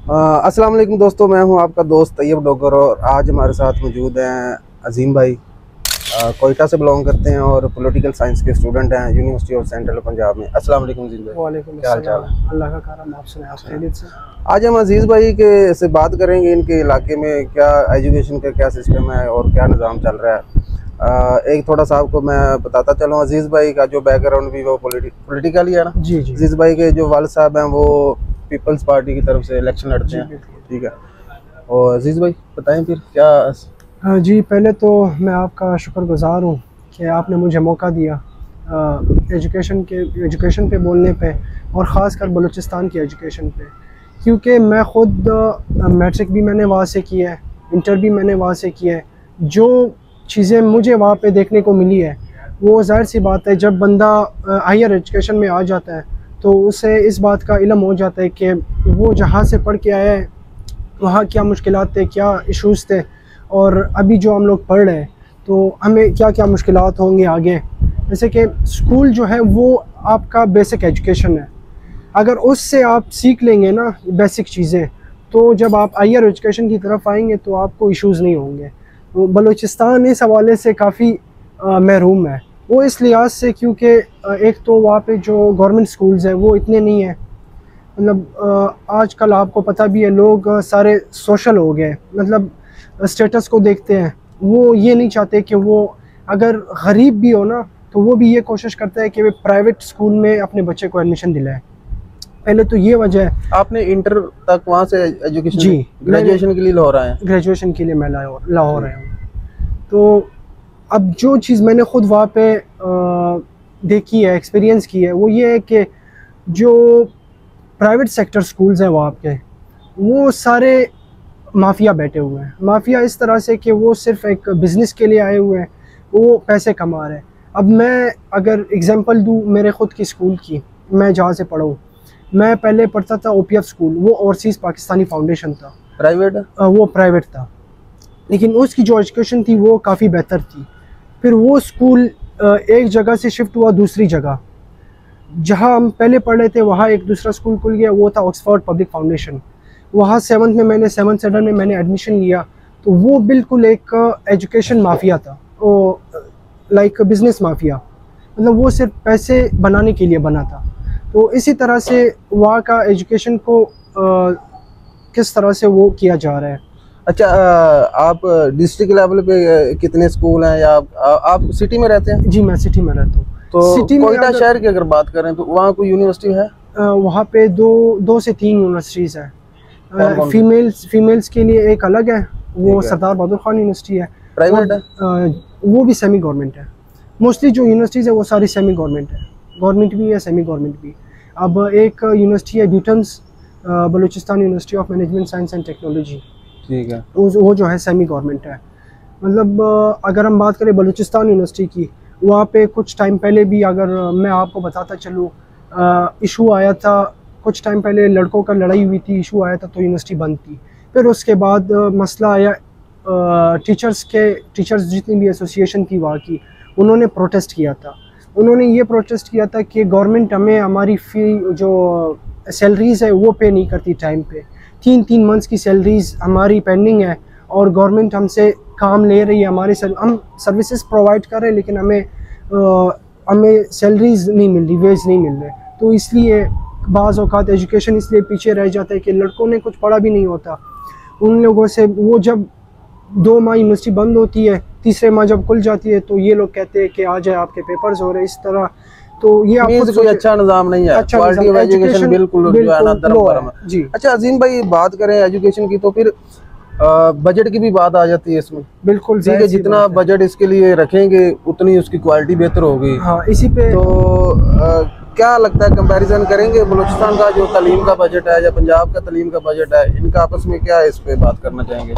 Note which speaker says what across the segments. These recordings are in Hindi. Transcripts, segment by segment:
Speaker 1: अस्सलाम वालेकुम दोस्तों, मैं हूं आपका दोस्त तैयब डोगर और आज हमारे साथ मौजूद हैं अजीम भाई। कोयटा से बिलोंग करते हैं और पॉलिटिकल साइंस के स्टूडेंट हैं यूनिवर्सिटी ऑफ सेंट्रल पंजाब में। अस्सलाम वालेकुम अजीम भाई।
Speaker 2: वालेकुम
Speaker 1: क्या हाल चाल है?
Speaker 2: अल्लाह का करम, आप सुनाएं, आप खैरियत से?
Speaker 1: आज हम अजीज़ भाई के से बात करेंगे इनके इलाके में क्या एजुकेशन का क्या सिस्टम है और क्या निज़ाम चल रहा है। एक थोड़ा सा आपको मैं बताता चलूँ, अजीज़ भाई का जो बैकग्राउंड भी वो पॉलिटिकल ही है ना।
Speaker 2: जी जी।
Speaker 1: अजीज़ भाई के जो वालिद साहब हैं वो पीपल्स पार्टी की तरफ से इलेक्शन लड़ते हैं, ठीक है। और अजीज़ भाई बताएं फिर क्या।
Speaker 2: जी, पहले तो मैं आपका शुक्रगुज़ार हूँ कि आपने मुझे मौका दिया एजुकेशन पे बोलने पे और ख़ास कर बलूचिस्तान की एजुकेशन पे, क्योंकि मैं ख़ुद मैट्रिक भी मैंने वहाँ से किया है, इंटर भी मैंने वहाँ से किया है। जो चीज़ें मुझे वहाँ पे देखने को मिली है वो ज़ाहिर सी बात है, जब बंदा हायर एजुकेशन में आ जाता है तो उसे इस बात का इल्म हो जाता है कि वो जहाँ से पढ़ के आया है वहाँ क्या मुश्किलात थे, क्या इश्यूज़ थे, और अभी जो हम लोग पढ़ रहे हैं तो हमें क्या क्या मुश्किलात होंगे आगे। जैसे कि स्कूल जो है वो आपका बेसिक एजुकेशन है, अगर उससे आप सीख लेंगे ना बेसिक चीज़ें, तो जब आप हायर एजुकेशन की तरफ आएंगे तो आपको इश्यूज़ नहीं होंगे। तो बलूचिस्तान इस हवाले से काफ़ी महरूम है, वो इस लिहाज से क्योंकि एक तो वहाँ पे जो गवर्नमेंट स्कूल्स हैं वो इतने नहीं हैं। मतलब आजकल आपको पता भी है, लोग सारे सोशल हो गए, मतलब स्टेटस को देखते हैं। वो ये नहीं चाहते कि वो अगर गरीब भी हो ना तो वो भी ये कोशिश करता है कि वे प्राइवेट स्कूल में अपने बच्चे को एडमिशन दिलाए। पहले तो ये वजह है।
Speaker 1: आपने इंटर तक वहाँ से एजुकेशन?
Speaker 2: जी,
Speaker 1: ग्रेजुएशन के लिए लाहौर आए हैं?
Speaker 2: ग्रेजुएशन के लिए मैं लाहौर आया हूँ। तो अब जो चीज़ मैंने ख़ुद वहाँ पे देखी है, एक्सपीरियंस की है, वो ये है कि जो प्राइवेट सेक्टर स्कूल्स हैं वहाँ के, वो सारे माफिया बैठे हुए हैं। माफिया इस तरह से कि वो सिर्फ एक बिज़नेस के लिए आए हुए हैं, वो पैसे कमा रहे हैं। अब मैं अगर एग्जांपल दूँ मेरे ख़ुद की स्कूल की, मैं जहाँ से पढ़ा हूँ, मैं पहले पढ़ता था OPF स्कूल, वो ओवरसीज़ पाकिस्तानी फाउंडेशन था,
Speaker 1: प्राइवेट?
Speaker 2: वो प्राइवेट था, लेकिन उसकी जो एजुकेशन थी वो काफ़ी बेहतर थी। फिर वो स्कूल एक जगह से शिफ्ट हुआ दूसरी जगह, जहाँ हम पहले पढ़ रहे थे वहाँ एक दूसरा स्कूल खुल गया, वो था ऑक्सफोर्ड पब्लिक फाउंडेशन। वहाँ 7th में मैंने 7th स्टैंडर्ड में मैंने एडमिशन लिया, तो वो बिल्कुल एक एजुकेशन माफिया था, वो लाइक बिज़नेस माफिया, मतलब वो सिर्फ पैसे बनाने के लिए बना था। तो इसी तरह से वहाँ का एजुकेशन को किस तरह से वो किया जा रहा है।
Speaker 1: अच्छा, आप डिस्ट्रिक्ट लेवल पे कितने स्कूल हैं या आप सिटी में रहते हैं?
Speaker 2: जी, मैं सिटी में रहता हूँ।
Speaker 1: तो
Speaker 2: सिटी में
Speaker 1: कोयटा शहर की अगर बात करें तो वहाँ कोई यूनिवर्सिटी है?
Speaker 2: वहाँ पे दो से तीन यूनिवर्सिटीज़ हैं। फीमेल्स के लिए एक अलग है, वो सरदार बहादुर खान यूनिवर्सिटी है,
Speaker 1: प्राइवेट है।
Speaker 2: वो भी सेमी गवर्नमेंट है। मोस्टली जो यूनिवर्सिटीज़ है वो सारी सेमी गवर्नमेंट है, गवर्नमेंट भी है, सेमी गवर्नमेंट भी। अब एक यूनिवर्सिटी है ब्यूटन्स, Balochistan university of management science and technology, ठीक है, वो जो है सेमी गवर्नमेंट है। मतलब अगर हम बात करें बलूचिस्तान यूनिवर्सिटी की, वहाँ पे कुछ टाइम पहले भी अगर मैं आपको बताता चलूँ, इशू आया था कुछ टाइम पहले, लड़कों का लड़ाई हुई थी, इशू आया था तो यूनिवर्सिटी बंद थी। फिर उसके बाद मसला आया, टीचर्स जितनी भी एसोसिएशन थी वहाँ की, उन्होंने प्रोटेस्ट किया था। उन्होंने ये प्रोटेस्ट किया था कि गवर्नमेंट हमें हमारी फ़ी जो सैलरीज़ है वो पे नहीं करती टाइम पे। 3 मंथ्स की सैलरीज़ हमारी पेंडिंग है और गवर्नमेंट हमसे काम ले रही है, हम सर्विसेज प्रोवाइड कर रहे हैं लेकिन हमें सैलरीज़ नहीं मिल रही, वेज नहीं मिल रहे। तो इसलिए बाज़ औक़ात एजुकेशन इसलिए पीछे रह जाता है कि लड़कों ने कुछ पढ़ा भी नहीं होता। उन लोगों से वो जब 2 माह यूनिवर्सिटी बंद होती है, तीसरे माह जब खुल जाती है तो ये लोग कहते हैं कि आ जाए आपके पेपर्स हो रहे इस तरह। तो ये आपको कोई
Speaker 1: अच्छा निज़ाम नहीं है,
Speaker 2: अच्छा
Speaker 1: क्वालिटी ऑफ एजुकेशन बिल्कुल जो है ना धर्म है।
Speaker 2: जी।
Speaker 1: अच्छा अजीम भाई, बात करें एजुकेशन की तो फिर बजट की भी बात आ जाती है इसमें।
Speaker 2: बिल्कुल,
Speaker 1: ठीक है, जितना बजट इसके लिए रखेंगे उतनी उसकी क्वालिटी बेहतर होगी।
Speaker 2: हाँ, इसी पे
Speaker 1: तो क्या लगता है, कंपैरिजन करेंगे बलूचिस्तान का जो तालीम का बजट है या पंजाब का तालीम का बजट है, इनका आपस में क्या है, इस पे बात करना चाहेंगे?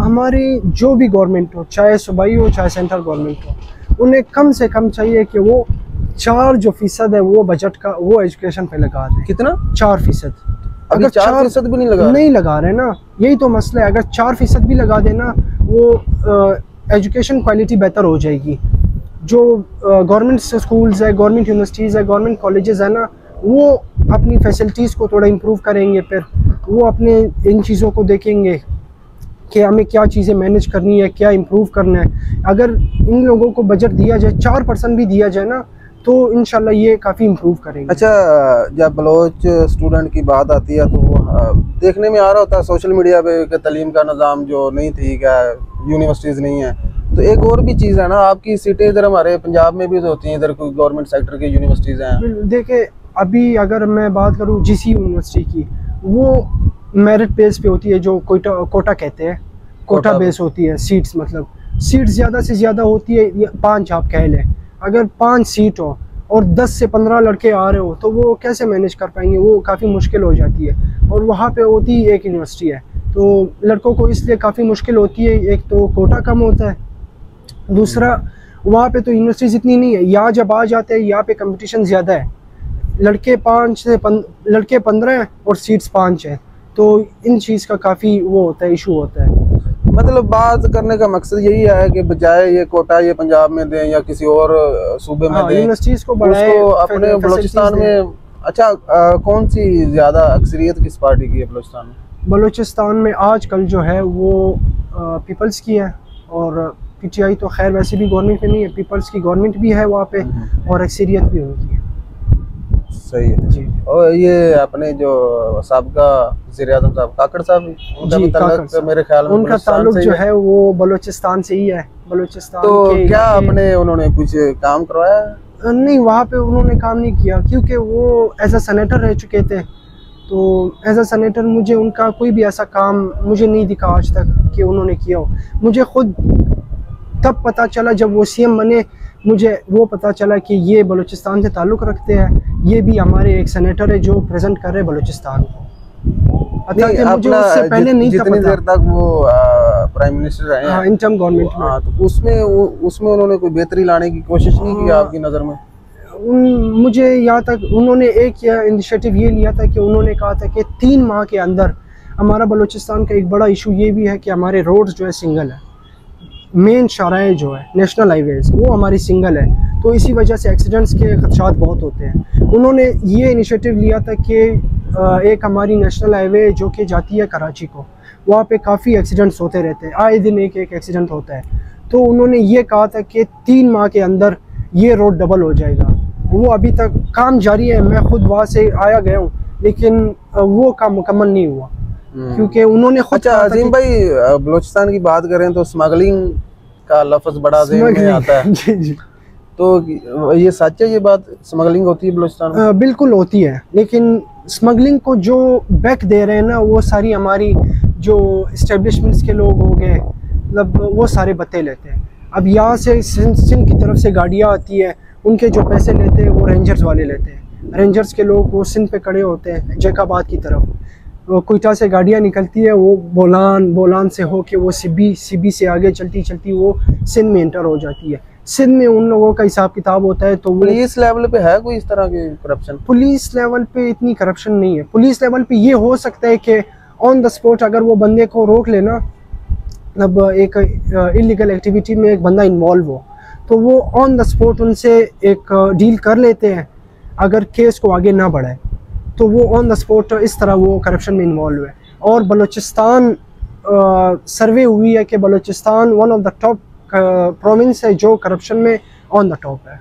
Speaker 2: हमारी जो भी गवर्नमेंट हो, चाहे सूबाई हो चाहे सेंट्रल गवर्नमेंट हो, उन्हें कम से कम चाहिए कि वो 4% है वो बजट का वो एजुकेशन पे लगा दें।
Speaker 1: कितना?
Speaker 2: 4%।
Speaker 1: अगर 4% भी नहीं
Speaker 2: लगा रहे ना, यही तो मसला है। अगर 4% भी लगा देना, वो एजुकेशन क्वालिटी बेहतर हो जाएगी। जो गवर्नमेंट स्कूल्स है, गवर्नमेंट यूनिवर्सिटीज़ है, गवर्नमेंट कॉलेजेस है ना, वो अपनी फैसिलिटीज़ को थोड़ा इम्प्रूव करेंगे, फिर वो अपने इन चीज़ों को देखेंगे कि हमें क्या चीज़ें मैनेज करनी है, क्या इम्प्रूव करना है। अगर इन लोगों को बजट दिया जाए, 4% भी दिया जाए ना, तो इंशाल्लाह ये काफ़ी इम्प्रूव करेंगे।
Speaker 1: अच्छा, जब बलोच स्टूडेंट की बात आती है तो वो देखने में आ रहा होता है सोशल मीडिया पे कि तालीम का निज़ाम जो नहीं ठीक है, यूनिवर्सिटीज़ नहीं है। तो एक और भी चीज़ है ना, आपकी सीटें इधर हमारे पंजाब में भी तो होती हैं, इधर कोई गवर्नमेंट सेक्टर की यूनिवर्सिटीज़ हैं।
Speaker 2: देखिए, अभी अगर मैं बात करूँ GC यूनिवर्सिटी की, वो मेरिट बेस पे होती है, जो कोटा कहते हैं, कोटा बेस होती है। सीट्स मतलब सीट्स ज़्यादा से ज़्यादा होती है 5, आप कह लें। अगर 5 सीट हो और 10 से 15 लड़के आ रहे हो तो वो कैसे मैनेज कर पाएंगे, वो काफ़ी मुश्किल हो जाती है। और वहाँ पे होती एक यूनिवर्सिटी है, तो लड़कों को इसलिए काफ़ी मुश्किल होती है। एक तो कोटा कम होता है, दूसरा वहाँ पे तो यूनिवर्सिटीज़ इतनी नहीं है। यहाँ जब आ जाते हैं, यहाँ पे कंपटीशन ज़्यादा है, लड़के 15 हैं और सीट्स 5 हैं, तो इन चीज़ का काफ़ी वो होता है, इशू होता है।
Speaker 1: मतलब बात करने का मकसद यही है कि बजाय ये कोटा ये पंजाब में दें या किसी और सूबे में दें,
Speaker 2: यूनिवर्सिटीज़ को बढ़ाएं,
Speaker 1: अपने बलूचिस्तान में। अच्छा, कौन सी ज़्यादा अक्सरियत किस पार्टी की है बलूचिस्तान में?
Speaker 2: बलूचिस्तान में आजकल जो है वो पीपल्स की है, और PTI तो खैर वैसे भी गवर्नमेंट में नहीं है, पीपल्स की गवर्नमेंट भी है वहाँ पे, और अक्सरियत भी उनकी है।
Speaker 1: सही है जी। और ये अपने जो साबका वज़ीर-ए-आज़म साहब काकड़ साहब, उनका मेरे ख्याल में
Speaker 2: उनका ताल्लुक जो है वो बलूचिस्तान से ही है। बलूचिस्तान
Speaker 1: तो क्या अपने उन्होंने कुछ काम करवाया?
Speaker 2: नहीं, वहाँ पे उन्होंने काम नहीं किया, क्योंकि वो एज अ सेनेटर रह चुके थे। तो एज अ सेनेटर मुझे उनका कोई भी ऐसा काम मुझे नहीं दिखा आज तक कि उन्होंने किया हो। मुझे खुद तब पता चला जब वो CM बने, मुझे वो पता चला कि ये बलूचिस्तान से ताल्लुक़ रखते हैं, ये भी हमारे एक सेनेटर है जो प्रेजेंट कर रहे हैं बलूचिस्तान को। मुझे उससे पहले नहीं था
Speaker 1: जितनी देर तक वो प्राइम मिनिस्टर रहे हैं,
Speaker 2: इंटर्म गवर्नमेंट में,
Speaker 1: तो उसमें उन्होंने कोई बेहतरी लाने की कोशिश नहीं की आपकी नज़र में?
Speaker 2: मुझे यहाँ तक उन्होंने एक इनिशिएटिव ये लिया था कि उन्होंने कहा था कि 3 माह के अंदर हमारा बलूचिस्तान का एक बड़ा इशू ये भी है कि हमारे रोड्स जो है सिंगल है, मेन शाहराएँ जो है नेशनल हाईवेज वो हमारी सिंगल है, तो इसी वजह से एक्सीडेंट्स के खदशात बहुत होते हैं। उन्होंने ये इनिशिएटिव लिया था कि एक हमारी नेशनल हाईवे जो कि जाती है कराची को, वहाँ पे काफ़ी एक्सीडेंट्स होते रहते हैं, आए दिन एक एक्सीडेंट होता है। तो उन्होंने ये कहा था कि 3 माह के अंदर ये रोड डबल हो जाएगा। वो अभी तक काम जारी है, मैं खुद वहाँ से आया गया हूँ, लेकिन वो काम मुकम्मल नहीं हुआ क्योंकि उन्होंने खुद।
Speaker 1: अच्छा अजीम भाई, बलूचिस्तान की बात करें तो स्मगलिंग का लफ्ज़ बड़ा ज़हन में आता है।
Speaker 2: जी जी।
Speaker 1: तो ये सच है, ये बात स्मगलिंग होती है बलूचिस्तान में?
Speaker 2: बिल्कुल होती है, लेकिन स्मगलिंग को जो बैक दे रहे हैं ना, वो सारी हमारी जो इस्टेब्लिशमेंट्स के लोग हो गए, मतलब वो सारे बते लेते हैं। अब यहाँ से सिंध की तरफ से गाड़ियाँ आती है, उनके जो पैसे लेते हैं वो रेंजर्स वाले लेते हैं। रेंजर्स के लोग वो सिंध पे खड़े होते हैं जैकाबाद की तरफ, वो कोयटा से गाड़ियाँ निकलती है, वो बोलान से हो के वो सिबी से आगे चलती वो सिंध में इंटर हो जाती है। सिंध में उन लोगों का हिसाब किताब होता है। तो
Speaker 1: पुलिस लेवल पे है कोई इस तरह की करप्शन? पुलिस
Speaker 2: लेवल पे इतनी करप्शन नहीं है। पुलिस लेवल पे ये हो सकता है कि ऑन द स्पॉट अगर वो बंदे को रोक लेना, मतलब एक इलीगल एक्टिविटी में एक बंदा इन्वॉल्व हो, तो वो ऑन द स्पॉट उनसे एक डील कर लेते हैं। अगर केस को आगे ना बढ़ाए तो वो ऑन द स्पॉट इस तरह वो करप्शन में इन्वॉल्व है। और बलूचिस्तान सर्वे हुई है कि Balochistan one of the top province है जो करप्शन में ऑन द टॉप है।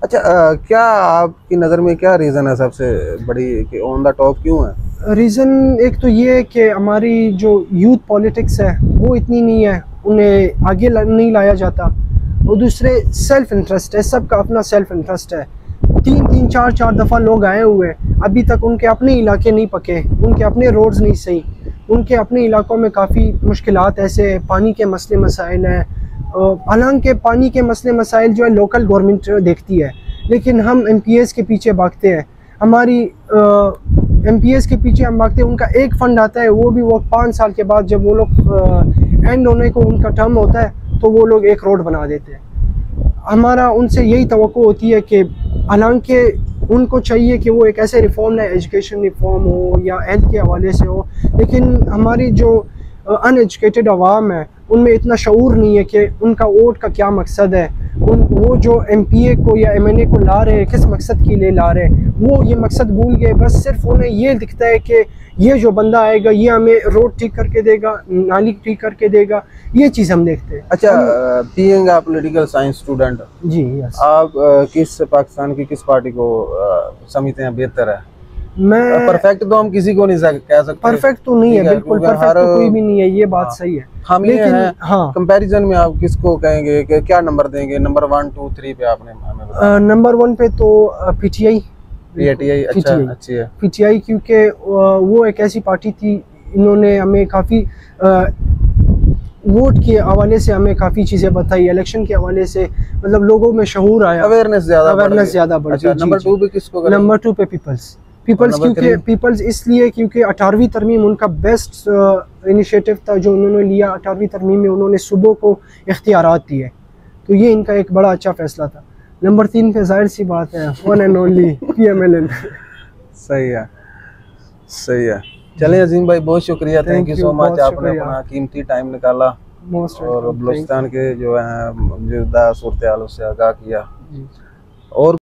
Speaker 1: अच्छा, क्या आपकी नज़र में क्या रीज़न है सबसे बड़ी कि ऑन द टॉप क्यों है?
Speaker 2: रीज़न एक तो ये है कि हमारी जो यूथ पॉलिटिक्स है वो इतनी नहीं है, उन्हें आगे नहीं लाया जाता। और दूसरे सेल्फ इंटरेस्ट है, सबका अपना सेल्फ इंटरेस्ट है। 3-4 दफ़ा लोग आए हुए, अभी तक उनके अपने इलाके नहीं पके, उनके अपने रोड्स नहीं सही, उनके अपने इलाकों में काफ़ी मुश्किलात ऐसे पानी के मसले मसाइल हैं। हालांकि पानी के मसले मसाइल जो है लोकल गवर्नमेंट देखती है, लेकिन हम MPs के पीछे भागते हैं। हमारी MPs के पीछे हम भागते हैं, उनका एक फ़ंड आता है, वो भी वो 5 साल के बाद जब वो लोग एंड होने को उनका टर्म होता है तो वो लोग एक रोड बना देते हैं। हमारा उनसे यही तवक्को होती है कि हालांकि उनको चाहिए कि वो एक ऐसे रिफॉर्म ना एजुकेशन रिफॉर्म हो या हेल्थ के हवाले से हो, लेकिन हमारी जो अनएजुकेटेड आवाम है उनमें इतना शऊर नहीं है कि उनका वोट का क्या मकसद है, वो जो MPA को या MNA को ला रहे हैं किस मकसद के लिए ला रहे हैं, वो ये मकसद भूल गए। बस सिर्फ उन्हें ये दिखता है कि ये जो बंदा आएगा ये हमें रोड ठीक करके देगा, नाली ठीक करके देगा, ये चीज़ हम देखते हैं।
Speaker 1: अच्छा, being a political science student,
Speaker 2: जी यस,
Speaker 1: आप किस पाकिस्तान की किस पार्टी को समझते हैं बेहतर है?
Speaker 2: मैं
Speaker 1: परफेक्ट तो हम किसी को नहीं कह सकते,
Speaker 2: परफेक्ट तो नहीं है, बिल्कुल परफेक्ट तो कोई भी नहीं है, ये बात सही है।
Speaker 1: हम
Speaker 2: लेकिन
Speaker 1: है
Speaker 2: हाँ,
Speaker 1: कंपैरिजन में आप किसको कहेंगे कि क्या नंबर देंगे? नंबर 1 2 3 पे आपने हमें बताया।
Speaker 2: नंबर 1 पे तो PTI,
Speaker 1: PTI अच्छा, अच्छी है
Speaker 2: PTI, क्योंकि वो एक ऐसी पार्टी थी, इन्होंने हमें काफ़ी वोट के हवाले से हमें काफ़ी चीज़ें बताई, इलेक्शन के हवाले से मतलब लोगों में शऊर आया,
Speaker 1: अवेयरनेस ज़्यादा बढ़
Speaker 2: अच्छा,
Speaker 1: गई। नंबर 2 पे किसको करेंगे?
Speaker 2: नंबर 2 पे पीपल्स, क्योंकि पीपल्स इसलिए क्योंकि 18वीं तरमीम उनका बेस्ट इनिशिएटिव था जो उन्होंने लिया। 18वीं तरमीम में उन्होंने सूबों को इख्तियारात दिए, तो ये इनका एक बड़ा अच्छा फैसला था। नंबर 3 पे जाहिर सी बात है वन एंड ओनली PMLN।
Speaker 1: सही है, सही है। चलें अजीम भाई, बहुत शुक्रिया, थैंक यू सो मच, आपने अपना कीमती टाइम निकाला और बलूचिस्तान के जो है मौजूदा सूरत हाल उससे आगाह किया। और